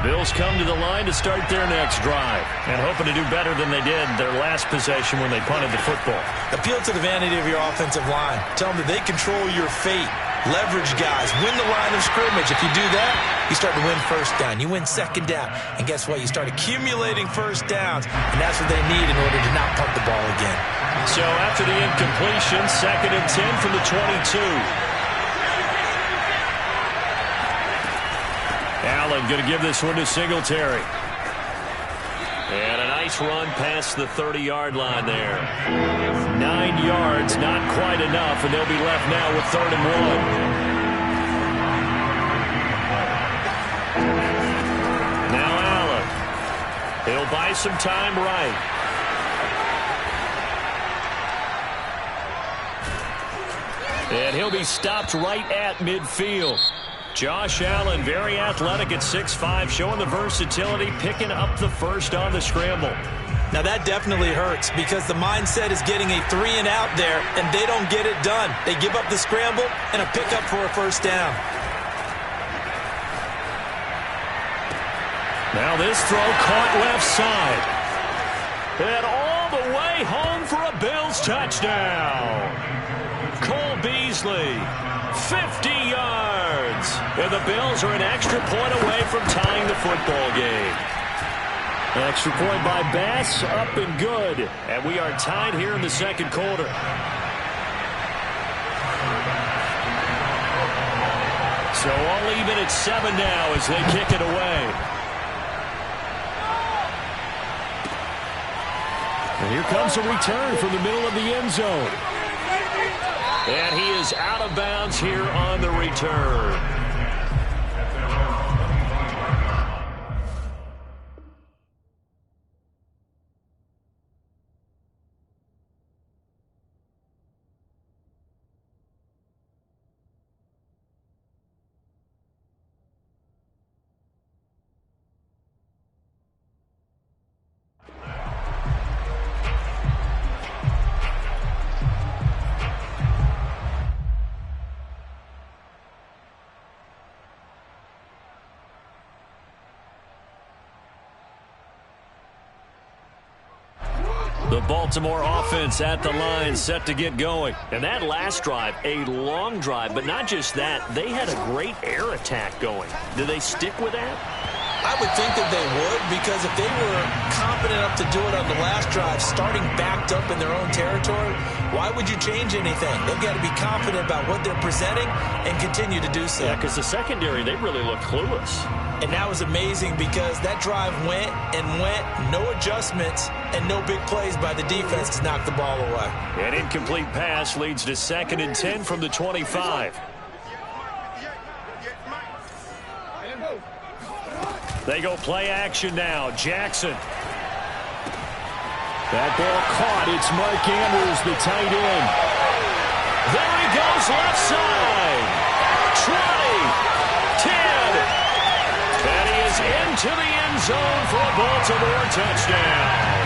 Bills come to the line to start their next drive and hoping to do better than they did their last possession when they punted the football. Appeal to the vanity of your offensive line. Tell them that they control your fate. Leverage guys. Win the line of scrimmage. If you do that, you start to win first down. You win second down. And guess what? You start accumulating first downs. And that's what they need in order to not punt the ball again. So after the incompletion, 2nd and 10 from the 22. Allen going to give this one to Singletary. And a nice run past the 30-yard line there. 9 yards, not quite enough, and they'll be left now with 3rd and 1. Now Allen. He'll buy some time right. And he'll be stopped right at midfield. Josh Allen, very athletic at 6'5", showing the versatility, picking up the first on the scramble. Now that definitely hurts because the mindset is getting a 3-and-out there, and they don't get it done. They give up the scramble and a pickup for a first down. Now this throw caught left side. And all the way home for a Bills touchdown. Cole Beasley, 50 yards. And the Bills are an extra point away from tying the football game. Extra point by Bass, up and good. And we are tied here in the second quarter. So all even at 7 now as they kick it away. And here comes a return from the middle of the end zone. And he is out of bounds here on the return. The Baltimore offense at the line, set to get going. And that last drive, a long drive, but not just that. They had a great air attack going. Do they stick with that? I would think that they would, because if they were confident enough to do it on the last drive, starting backed up in their own territory, why would you change anything? They've got to be confident about what they're presenting and continue to do so. Yeah, because the secondary, they really look clueless. And that was amazing because that drive went and went, no adjustments, and no big plays by the defense to knock the ball away. An incomplete pass leads to 2nd and 10 from the 25. They go play action now. Jackson. That ball caught. It's Mark Andrews, the tight end. There he goes left side. 20, 10. And he is into the end zone for a Baltimore touchdown.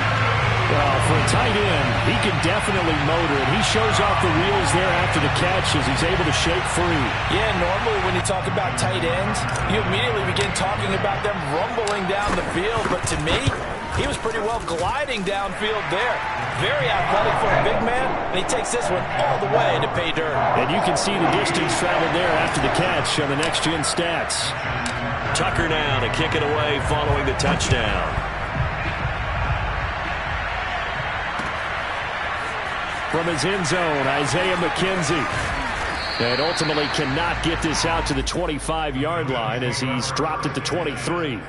Well, for a tight end, he can definitely motor, and he shows off the wheels there after the catch as he's able to shake free. Yeah, normally when you talk about tight ends, you immediately begin talking about them rumbling down the field. But to me, he was pretty well gliding downfield there. Very athletic for a big man, and he takes this one all the way to pay dirt. And you can see the distance traveled there after the catch on the next-gen stats. Tucker now to kick it away following the touchdown. From his end zone, Isaiah McKenzie. And ultimately cannot get this out to the 25-yard line as he's dropped at the 23.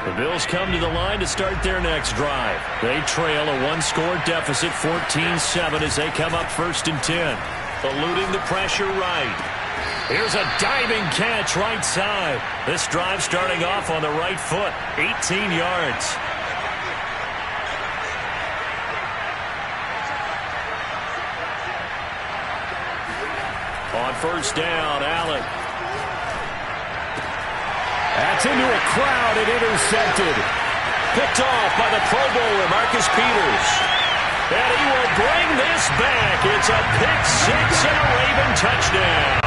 The Bills come to the line to start their next drive. They trail a one-score deficit, 14-7, as they come up 1st and 10. Eluding the pressure right. Here's a diving catch right side. This drive starting off on the right foot, 18 yards. On 1st down, Allen. That's into a crowd and intercepted. Picked off by the Pro Bowler, Marcus Peters. And he will bring this back. It's a pick six and a Raven touchdown.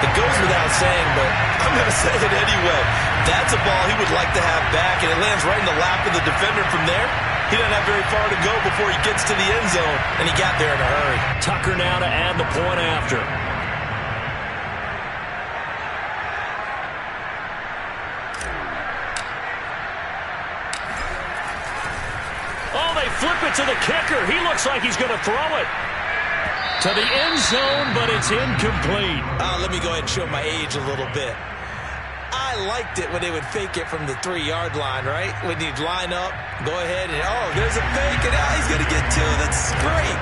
It goes without saying, but I'm going to say it anyway. That's a ball he would like to have back, and it lands right in the lap of the defender from there. He doesn't have very far to go before he gets to the end zone, and he got there in a hurry. Tucker now to add the point after. Oh, they flip it to the kicker. He looks like he's going to throw it to the end zone, but it's incomplete. Let me go ahead and show my age a little bit. I liked it when they would fake it from the 3-yard line, right? When you'd line up, go ahead and, oh, there's a fake, and he's going to get 2. That's great.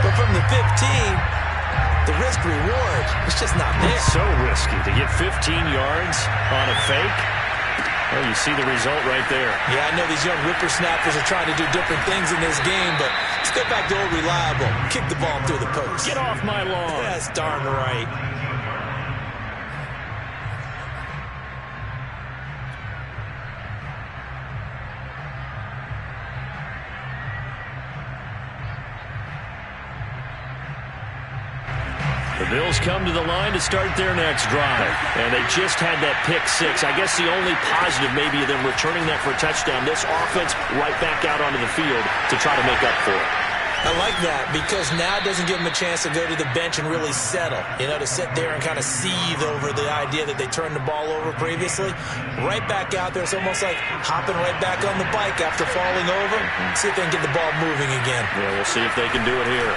But from the 15, the risk-reward, it's just not there. It's so risky to get 15 yards on a fake. Well, you see the result right there. Yeah, I know these young whippersnappers are trying to do different things in this game, but let's go back to old reliable. Kick the ball through the post. Get off my lawn. That's darn right. The Bills come to the line to start their next drive, and they just had that pick 6. I guess the only positive maybe of them returning that for a touchdown. This offense right back out onto the field to try to make up for it. I like that because now it doesn't give them a chance to go to the bench and really settle, to sit there and kind of seethe over the idea that they turned the ball over previously. Right back out there, it's almost like hopping right back on the bike after falling over. See if they can get the ball moving again. Yeah, we'll see if they can do it here.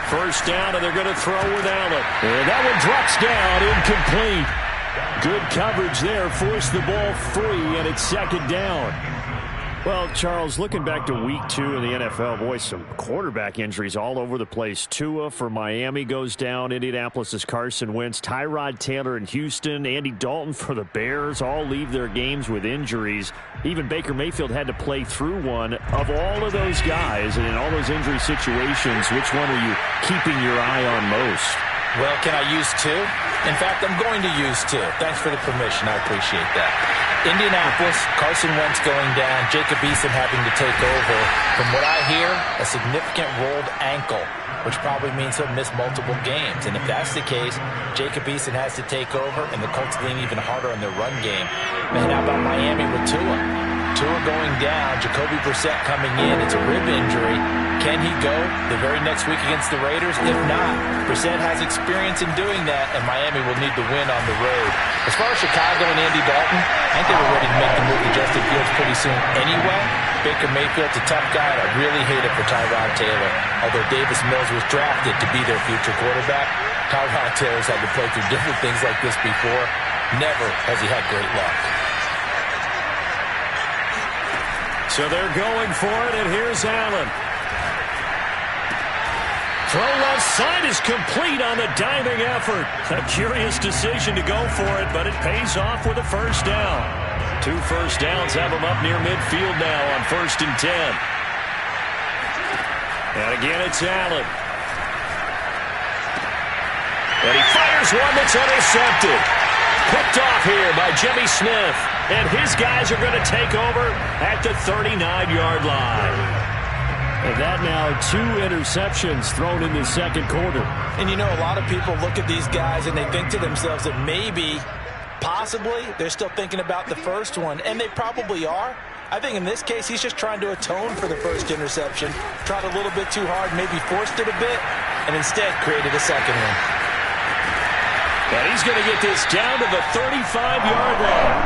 First down, and they're going to throw with Allen. And that one drops down, incomplete. Good coverage there, forced the ball free, and it's second down. Well, Charles, looking back to week 2 in the NFL, boy, some quarterback injuries all over the place. Tua for Miami goes down. Indianapolis' Carson Wentz. Tyrod Taylor in Houston. Andy Dalton for the Bears all leave their games with injuries. Even Baker Mayfield had to play through one. Of all of those guys and in all those injury situations, which one are you keeping your eye on most? Well, can I use 2? In fact, I'm going to use 2. Thanks for the permission. I appreciate that. Indianapolis, Carson Wentz going down, Jacob Eason having to take over. From what I hear, a significant rolled ankle, which probably means he'll miss multiple games. And if that's the case, Jacob Eason has to take over, and the Colts lean even harder on their run game. Man, how about Miami with Tua? Tua going down, Jacoby Brissett coming in. It's a rib injury. Can he go the very next week against the Raiders? If not, Brissett has experience in doing that, and Miami will need the win on the road. As far as Chicago and Andy Dalton, I think they were ready to make the move to Justin Fields pretty soon anyway. Baker Mayfield's a tough guy, and I really hate it for Tyrod Taylor. Although Davis Mills was drafted to be their future quarterback, Tyrod Taylor's had to play through different things like this before. Never has he had great luck. So they're going for it, and here's Allen. Throw left side is complete on the diving effort. A curious decision to go for it, but it pays off with a first down. 2 first downs have him up near midfield now on 1st and 10. And again, it's Allen. And he fires one that's intercepted. Picked off here by Jimmy Smith. And his guys are going to take over at the 39-yard line. And that now 2 interceptions thrown in the second quarter. And a lot of people look at these guys and they think to themselves that maybe, possibly, they're still thinking about the first one. And they probably are. I think in this case, he's just trying to atone for the first interception. Tried a little bit too hard, maybe forced it a bit, and instead created a second one. And he's going to get this down to the 35-yard line.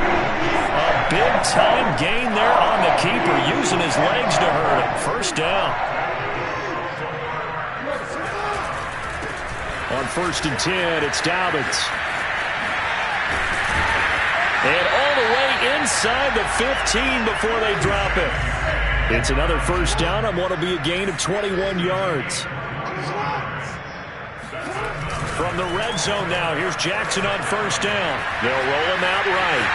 A big-time gain there on the keeper, using his legs to hurt him. First down. On 1st and 10, it's Dobbins. And all the way inside the 15 before they drop it. It's another first down on what will be a gain of 21 yards. From the red zone now, here's Jackson on first down. They'll roll him out right.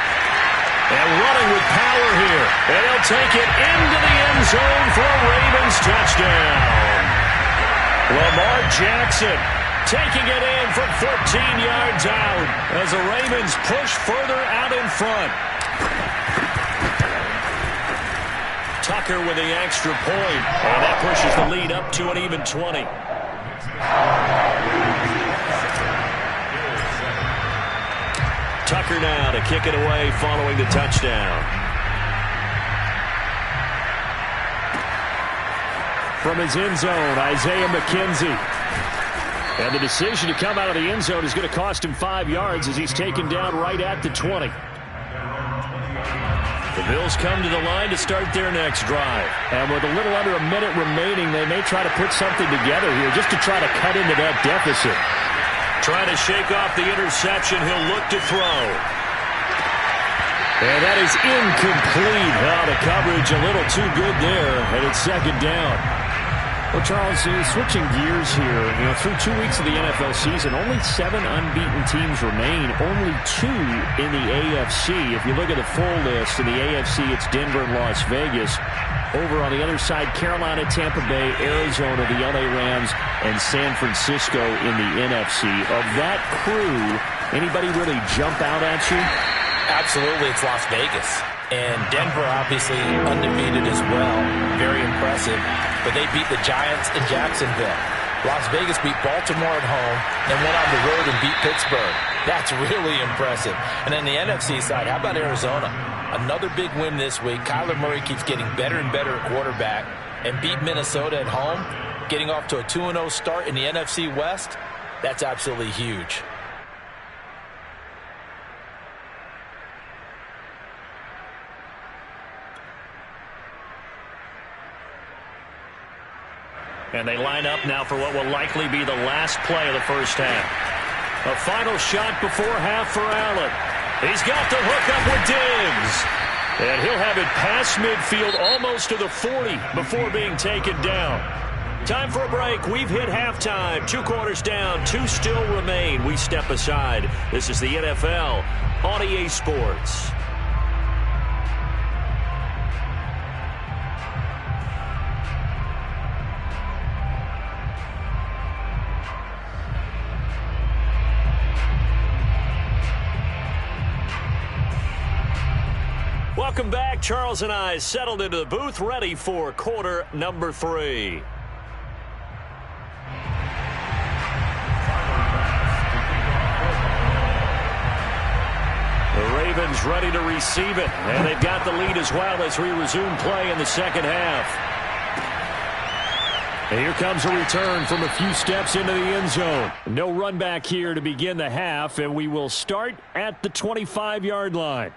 And running with power here. And he'll take it into the end zone for a Ravens touchdown. Lamar Jackson taking it in from 14 yards out as the Ravens push further out in front. Tucker with the extra point. And that pushes the lead up to an even 20. Tucker now to kick it away following the touchdown. From his end zone, Isaiah McKenzie. And the decision to come out of the end zone is going to cost him 5 yards as he's taken down right at the 20. The Bills come to the line to start their next drive. And with a little under a minute remaining, they may try to put something together here just to try to cut into that deficit. Trying to shake off the interception. He'll look to throw. And that is incomplete. The coverage a little too good there, and it's second down. Well, Charles, switching gears here, through 2 weeks of the NFL season, only 7 unbeaten teams remain, only 2 in the AFC. If you look at the full list in the AFC, it's Denver and Las Vegas. Over on the other side, Carolina, Tampa Bay, Arizona, the LA Rams, and San Francisco in the NFC. Of that crew, anybody really jump out at you? Absolutely, it's Las Vegas. And Denver, obviously, undefeated as well. Very impressive. But they beat the Giants in Jacksonville. Las Vegas beat Baltimore at home and went on the road and beat Pittsburgh. That's really impressive. And on the NFC side, how about Arizona? Another big win this week. Kyler Murray keeps getting better and better at quarterback and beat Minnesota at home, getting off to a 2-0 start in the NFC West. That's absolutely huge. And they line up now for what will likely be the last play of the first half. A final shot before half for Allen. He's got the hook up with Diggs. And he'll have it past midfield almost to the 40 before being taken down. Time for a break. We've hit halftime. 2 quarters down. 2 still remain. We step aside. This is the NFL on EA Sports. Welcome back. Charles and I settled into the booth, ready for quarter number 3. The Ravens ready to receive it, and they've got the lead as well as we resume play in the second half. And here comes a return from a few steps into the end zone. No run back here to begin the half, and we will start at the 25-yard line.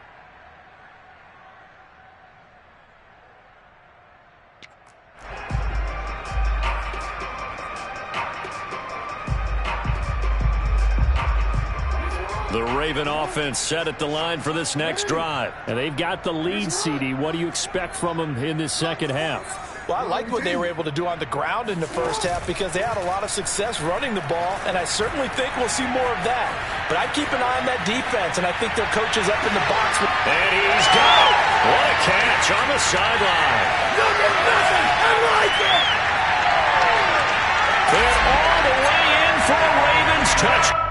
The Raven offense set at the line for this next drive. And they've got the lead, CD. What do you expect from them in this second half? Well, I like what they were able to do on the ground in the first half because they had a lot of success running the ball, and I certainly think we'll see more of that. But I keep an eye on that defense, and I think their coach is up in the box. And he's got it. What a catch on the sideline. Look at nothing. I like it. And all the way in for a Ravens touchdown.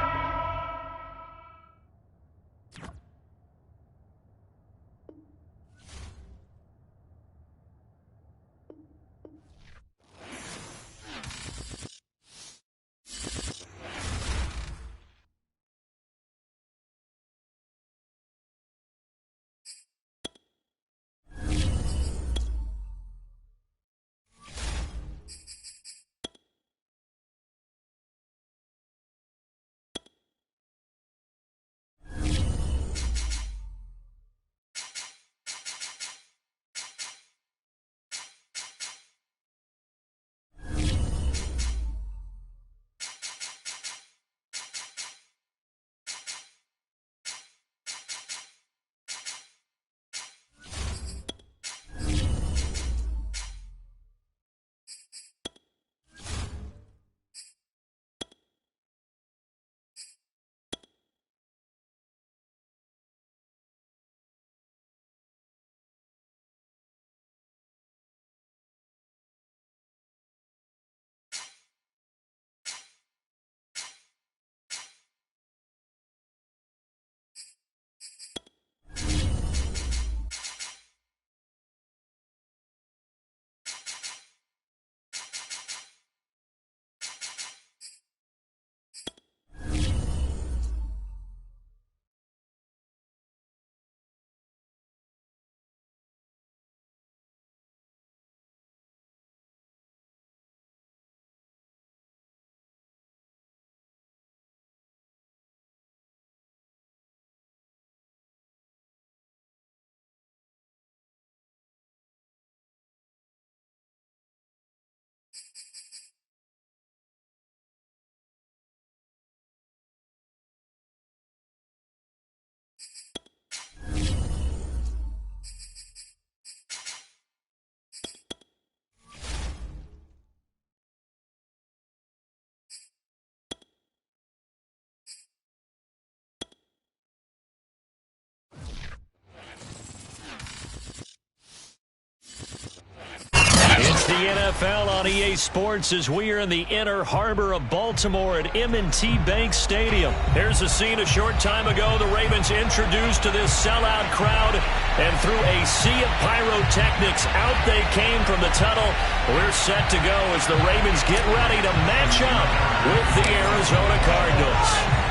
It's the NFL on EA Sports as we are in the inner harbor of Baltimore at M&T Bank Stadium. Here's a scene a short time ago. The Ravens introduced to this sellout crowd, and through a sea of pyrotechnics, out they came from the tunnel. We're set to go as the Ravens get ready to match up with the Arizona Cardinals.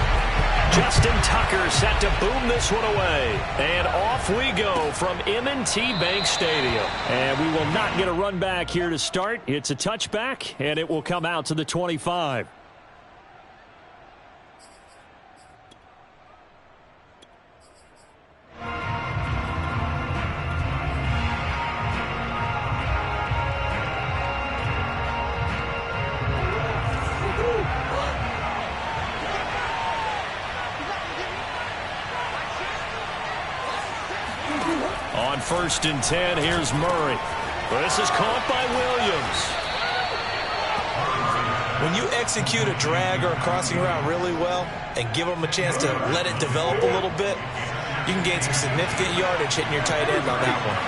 Justin Tucker set to boom this one away. And off we go from M&T Bank Stadium. And we will not get a run back here to start. It's a touchback, and it will come out to the 25. On 1st and 10, here's Murray. This is caught by Williams. When you execute a drag or a crossing route really well and give them a chance to let it develop a little bit, you can gain some significant yardage hitting your tight end on that one.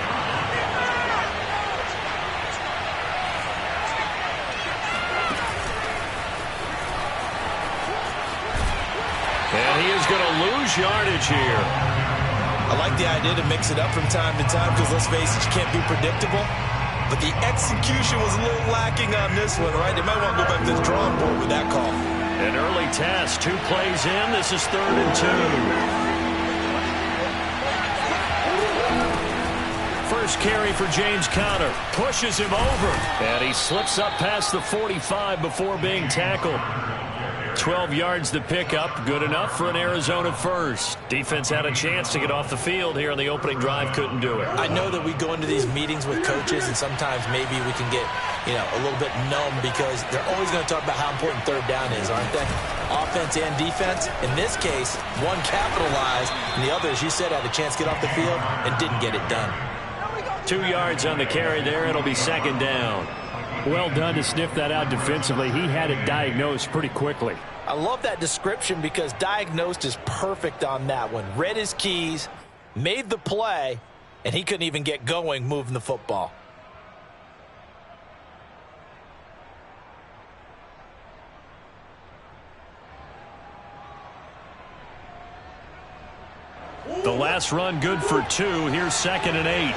And he is going to lose yardage here. I like the idea to mix it up from time to time because, let's face it, you can't be predictable. But the execution was a little lacking on this one, right? They might want to go back to the drawing board with that call. An early test, 2 plays in. This is 3rd and 2. First carry for James Conner. Pushes him over. And he slips up past the 45 before being tackled. 12 yards to pick up. Good enough for an Arizona first. Defense had a chance to get off the field here on the opening drive. Couldn't do it. I know that we go into these meetings with coaches, and sometimes maybe we can get, a little bit numb because they're always going to talk about how important 3rd down is, aren't they? Offense and defense. In this case, one capitalized, and the other, as you said, had a chance to get off the field and didn't get it done. 2 yards on the carry there. It'll be 2nd down. Well done to sniff that out defensively. He had it diagnosed pretty quickly. I love that description because diagnosed is perfect on that one. Read his keys, made the play, and he couldn't even get going moving the football. The last run good for 2. Here's 2nd and 8.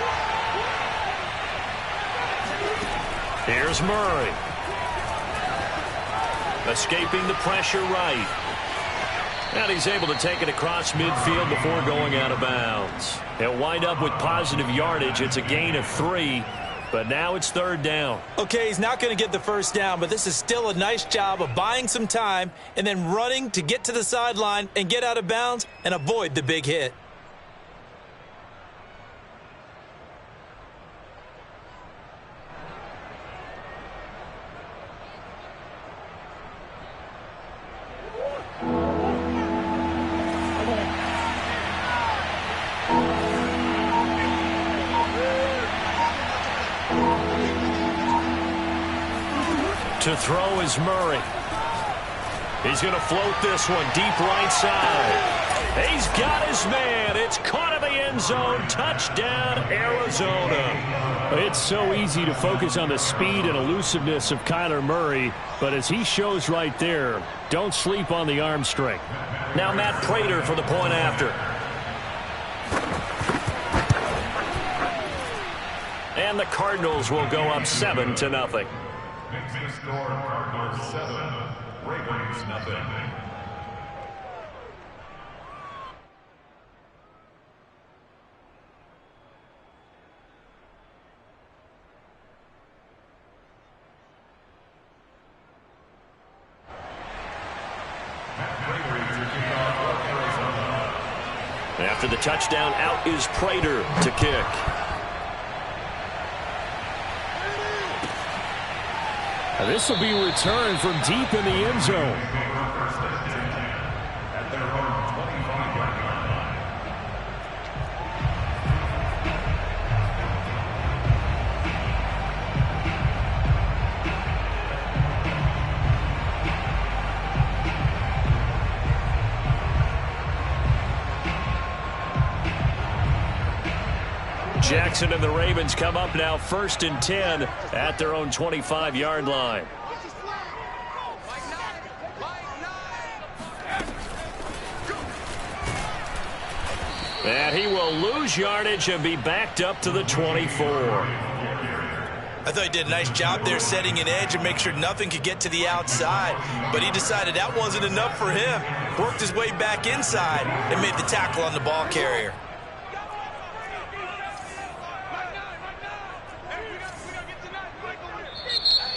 Here's Murray. Escaping the pressure right. And he's able to take it across midfield before going out of bounds. He'll wind up with positive yardage. It's a gain of 3, but now it's 3rd down. Okay, he's not going to get the 1st down, but this is still a nice job of buying some time and then running to get to the sideline and get out of bounds and avoid the big hit. To throw is Murray. He's going to float this one deep right side. He's got his man. It's caught in the end zone. Touchdown, Arizona. It's so easy to focus on the speed and elusiveness of Kyler Murray, but as he shows right there, don't sleep on the arm strength. Now Matt Prater for the point after. And the Cardinals will go up 7-0. Next score, Cardinals 7, Ravens nothing. After the touchdown, out is Prater to kick. This will be returned from deep in the end zone. Jackson and the Ravens come up now 1st and 10 at their own 25-yard line. And he will lose yardage and be backed up to the 24. I thought he did a nice job there setting an edge and make sure nothing could get to the outside. But he decided that wasn't enough for him. Worked his way back inside and made the tackle on the ball carrier.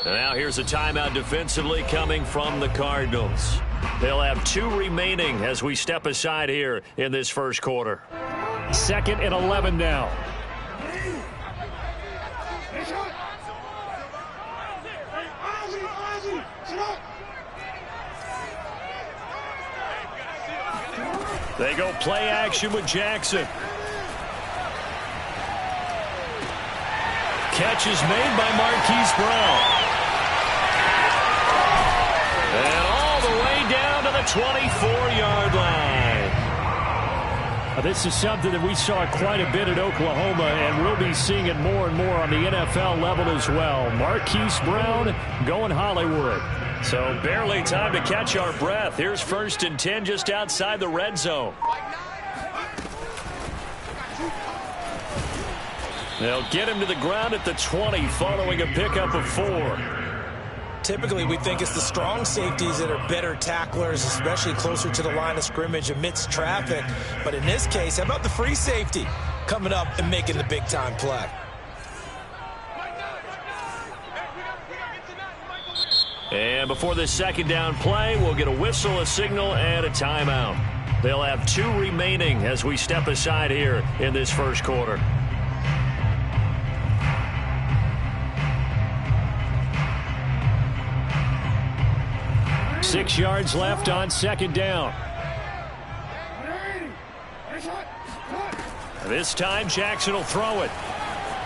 And now here's a timeout defensively coming from the Cardinals. They'll have 2 remaining as we step aside here in this first quarter. 2nd and 11 now. They go play action with Jackson. Catch is made by Marquise Brown. And all the way down to the 24-yard line. This is something that we saw quite a bit at Oklahoma, and we'll be seeing it more and more on the NFL level as well. Marquise Brown going Hollywood. So barely time to catch our breath. Here's 1st and 10 just outside the red zone. They'll get him to the ground at the 20 following a pickup of 4. Typically, we think it's the strong safeties that are better tacklers, especially closer to the line of scrimmage amidst traffic. But in this case, how about the free safety coming up and making the big-time play? And before this 2nd down play, we'll get a whistle, a signal, and a timeout. They'll have 2 remaining as we step aside here in this first quarter. 6 yards left on 2nd down. This time Jackson will throw it.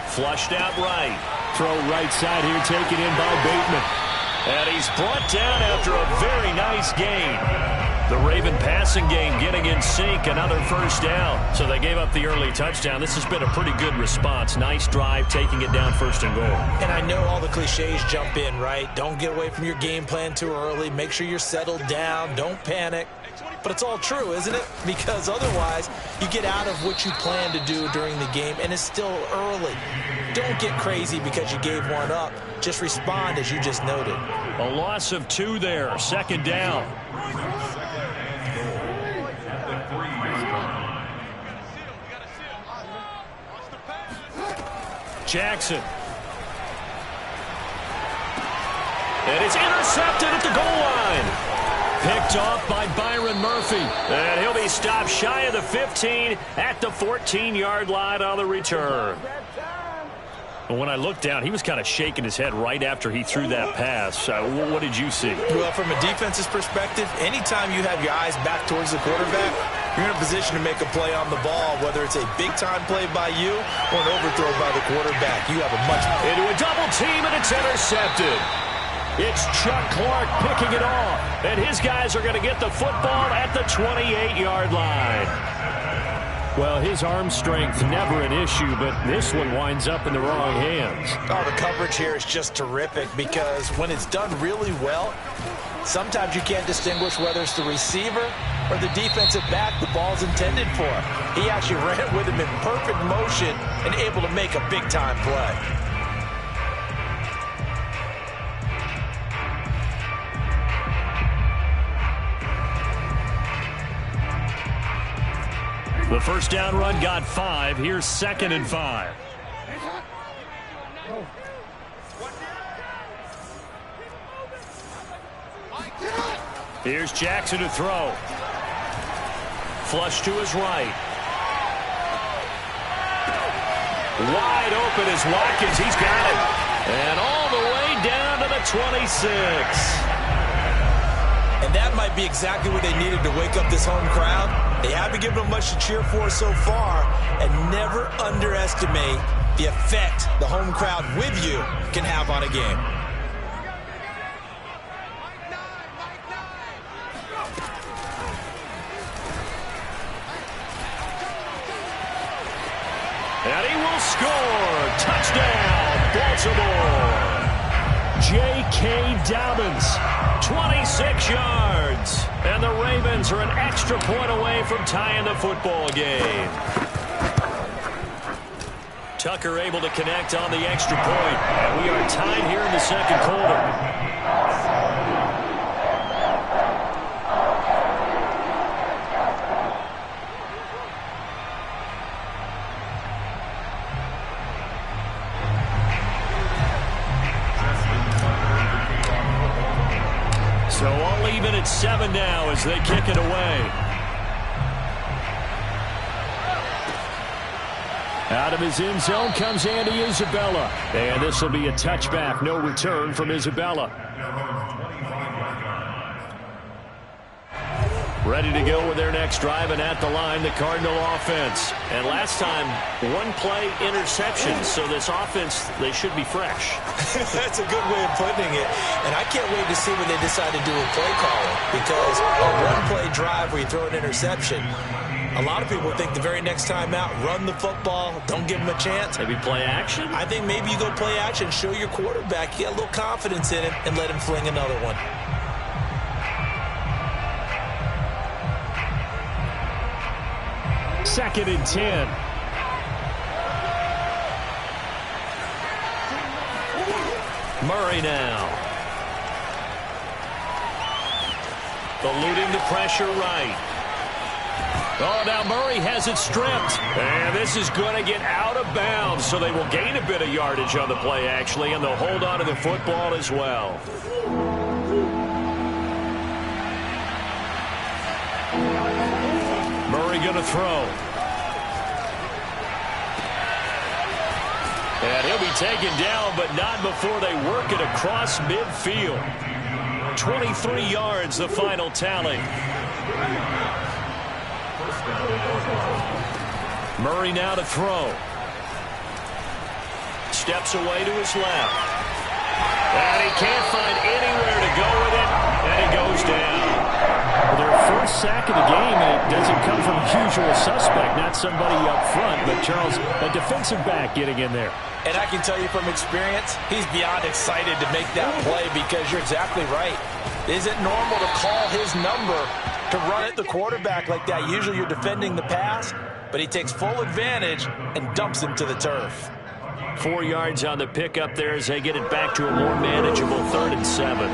Flushed out right. Throw right side here taken in by Bateman. And he's brought down after a very nice gain. The Raven passing game getting in sync, another 1st down. So they gave up the early touchdown. This has been a pretty good response. Nice drive, taking it down 1st and goal. And I know all the cliches jump in, right? Don't get away from your game plan too early. Make sure you're settled down. Don't panic. But it's all true, isn't it? Because otherwise, you get out of what you plan to do during the game, and it's still early. Don't get crazy because you gave one up. Just respond as you just noted. A loss of 2 there. 2nd down. Jackson. And it's intercepted at the goal line. Picked off by Byron Murphy. And he'll be stopped shy of the 15 at the 14-yard line on the return. When I looked down, he was kind of shaking his head right after he threw that pass. What did you see? Well, from a defense's perspective, anytime you have your eyes back towards the quarterback, you're in a position to make a play on the ball, whether it's a big-time play by you or an overthrow by the quarterback. You have a much... Into a double team, and it's intercepted. It's Chuck Clark picking it off, and his guys are going to get the football at the 28-yard line. Well, his arm strength never an issue, but this one winds up in the wrong hands. Oh, the coverage here is just terrific because when it's done really well, sometimes you can't distinguish whether it's the receiver or the defensive back the ball's intended for. He actually ran with him in perfect motion and able to make a big-time play. The 1st down run got 5. Here's 2nd and 5. Here's Jackson to throw. Flush to his right. Wide open is Watkins. He's got it. And all the way down to the 26. And that might be exactly what they needed to wake up this home crowd. They haven't given them much to cheer for so far, and never underestimate the effect the home crowd with you can have on a game. And he will will score. Touchdown, Baltimore. J.K. Dobbins, 26 yards. And the Ravens are an extra point away from tying the football game. Tucker able to connect on the extra point. And we are tied here in the second quarter. So all even at 7 now as they kick it away. Out of his end zone comes Andy Isabella. And this will be a touchback. No return from Isabella. Ready to go with their next drive, and at the line, the Cardinal offense. And last time, one play interception, so this offense, they should be fresh. That's a good way of putting it. And I can't wait to see what they decide to do with play calling, because a one-play drive where you throw an interception, a lot of people think the very next time out, run the football, don't give them a chance. Maybe play action? I think maybe you go play action, show your quarterback, get a little confidence in him, and let him fling another one. Second and 10. Murray now. Eluding the pressure right. Oh, now Murray has it stripped. And this is going to get out of bounds, so they will gain a bit of yardage on the play, actually, and they'll hold on to the football as well. Murray going to throw. And he'll be taken down, but not before they work it across midfield. 23 yards, the final tally. Murray now to throw. Steps away to his left. And he can't find anywhere to go with it, and he goes down. Their first sack of the game, and it doesn't come from a usual suspect, not somebody up front, but Charles, a defensive back getting in there. And I can tell you from experience, he's beyond excited to make that play, because you're exactly right. It isn't normal to call his number to run at the quarterback like that. Usually you're defending the pass, but he takes full advantage and dumps him to the turf. 4 yards on the pickup there as they get it back to a more manageable 3rd and 7.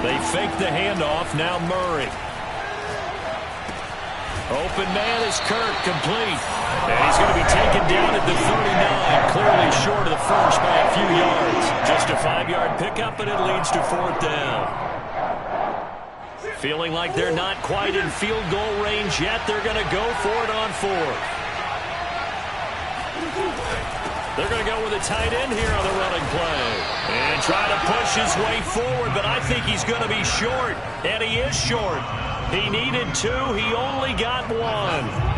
They fake the handoff. Now Murray. Open man is Kirk, complete. And he's going to be taken down at the 39, clearly short of the first by a few yards. Just a 5-yard pickup, and it leads to 4th down. Feeling like they're not quite in field goal range yet, they're going to go for it on 4th. They're going to go with a tight end here on the running play. And try to push his way forward, but I think he's going to be short. And he is short. He needed 2. He only got 1.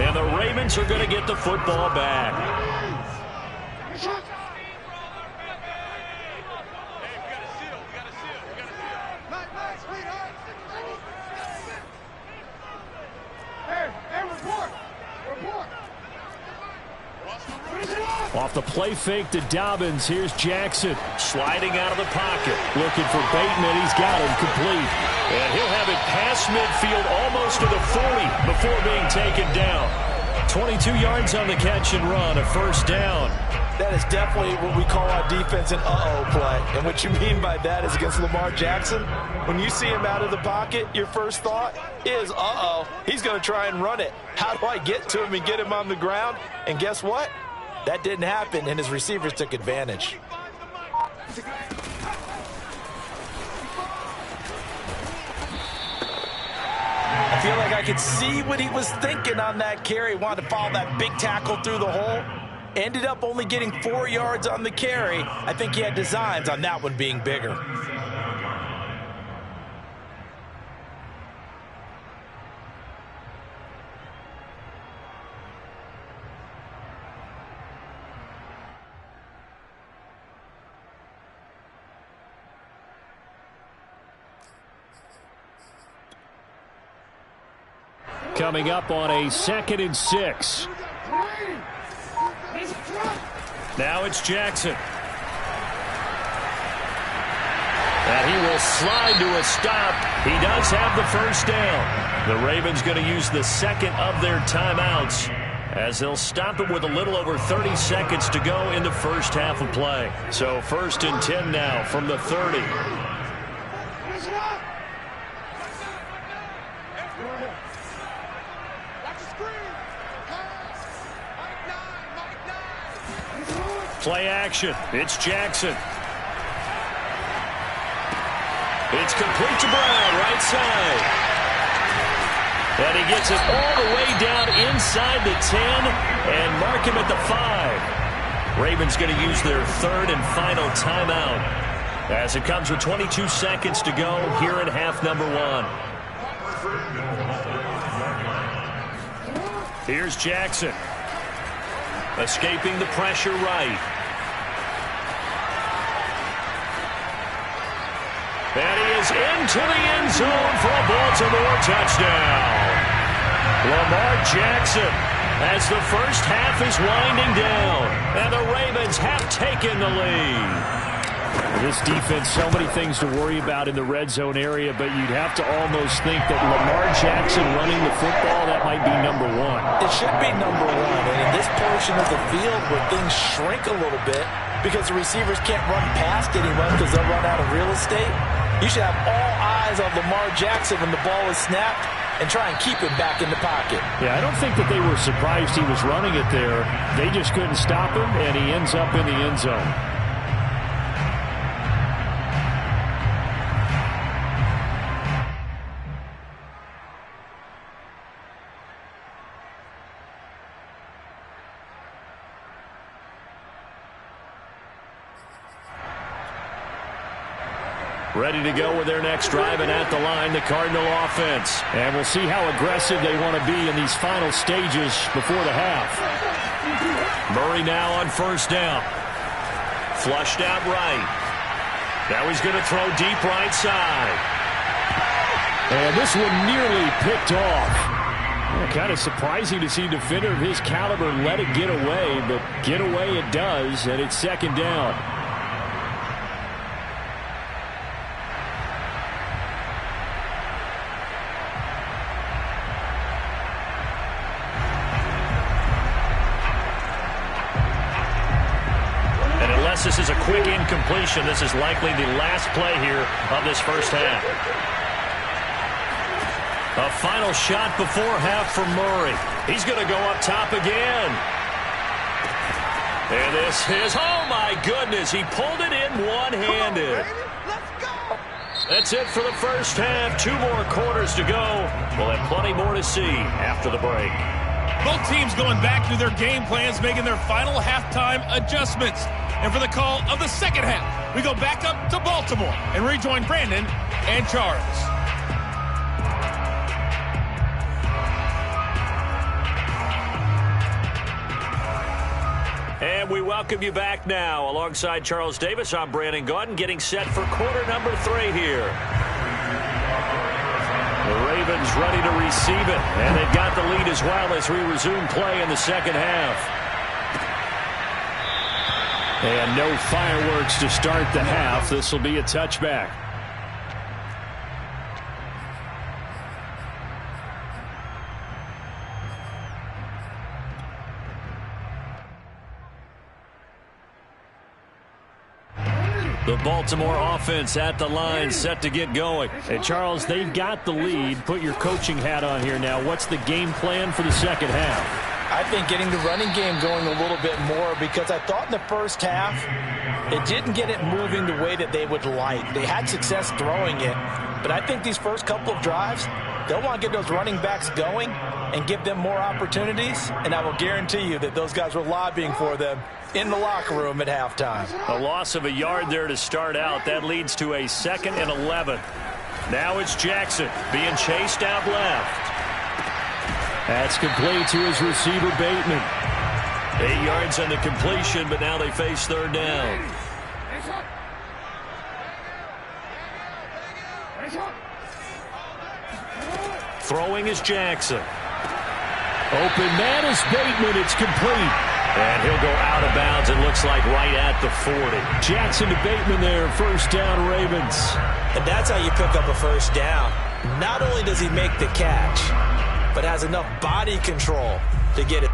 And the Ravens are going to get the football back. Off the play fake to Dobbins. Here's Jackson sliding out of the pocket. Looking for Bateman. He's got him complete. And he'll have it past midfield almost to the 40 before being taken down. 22 yards on the catch and run. A 1st down. That is definitely what we call our defense an uh-oh play. And what you mean by that is against Lamar Jackson, when you see him out of the pocket, your first thought is, uh-oh, he's going to try and run it. How do I get to him and get him on the ground? And guess what? That didn't happen, and his receivers took advantage. I feel like I could see what he was thinking on that carry. Wanted to follow that big tackle through the hole. Ended up only getting 4 yards on the carry. I think he had designs on that one being bigger. Coming up on a 2nd and 6. Now it's Jackson. And he will slide to a stop. He does have the first down. The Ravens going to use the second of their timeouts as they'll stop it with a little over 30 seconds to go in the first half of play. So 1st and 10 now from the 30. Play action. It's Jackson. It's complete to Brown, right side. And he gets it all the way down inside the 10 and mark him at the 5. Ravens going to use their 3rd and final timeout as it comes with 22 seconds to go here in half number 1. Here's Jackson. Escaping the pressure right. And he is into the end zone for a Baltimore touchdown. Lamar Jackson as the first half is winding down. And the Ravens have taken the lead. This defense, so many things to worry about in the red zone area, but you'd have to almost think that Lamar Jackson running the football, that might be number 1. It should be number 1. And in this portion of the field where things shrink a little bit because the receivers can't run past anyone because they'll run out of real estate, you should have all eyes on Lamar Jackson when the ball is snapped and try and keep him back in the pocket. Yeah, I don't think that they were surprised he was running it there. They just couldn't stop him, and he ends up in the end zone. Ready to go with their next drive, and at the line, the Cardinal offense. And we'll see how aggressive they want to be in these final stages before the half. Murray now on 1st down. Flushed out right. Now he's going to throw deep right side. And this one nearly picked off. Well, kind of surprising to see a defender of his caliber let it get away, but get away it does, and it's 2nd down. This is a quick incompletion. This is likely the last play here of this first half. A final shot before half for Murray. He's going to go up top again. And this is, oh my goodness, he pulled it in one-handed. That's it for the first half. 2 more quarters to go. We'll have plenty more to see after the break. Both teams going back through their game plans, making their final halftime adjustments. And for the call of the second half, we go back up to Baltimore and rejoin Brandon and Charles. And we welcome you back now. Alongside Charles Davis, I'm Brandon Gaudin, getting set for quarter number 3 here. The Ravens ready to receive it, and they've got the lead as well as we resume play in the second half. And no fireworks to start the half. This will be a touchback. The Baltimore offense at the line, set to get going. And Charles, they've got the lead. Put your coaching hat on here now. What's the game plan for the second half? I think getting the running game going a little bit more, because I thought in the first half it didn't get it moving the way that they would like. They had success throwing it, but I think these first couple of drives, they'll want to get those running backs going and give them more opportunities, and I will guarantee you that those guys were lobbying for them in the locker room at halftime. A loss of a yard there to start out. That leads to a 2nd and 11. Now it's Jackson being chased out left. That's complete to his receiver, Bateman. 8 yards on the completion, but now they face 3rd down. Throwing is Jackson. Open man is Bateman. It's complete. And he'll go out of bounds, it looks like, right at the 40. Jackson to Bateman there, first down Ravens. And that's how you pick up a first down. Not only does he make the catch, but has enough body control to get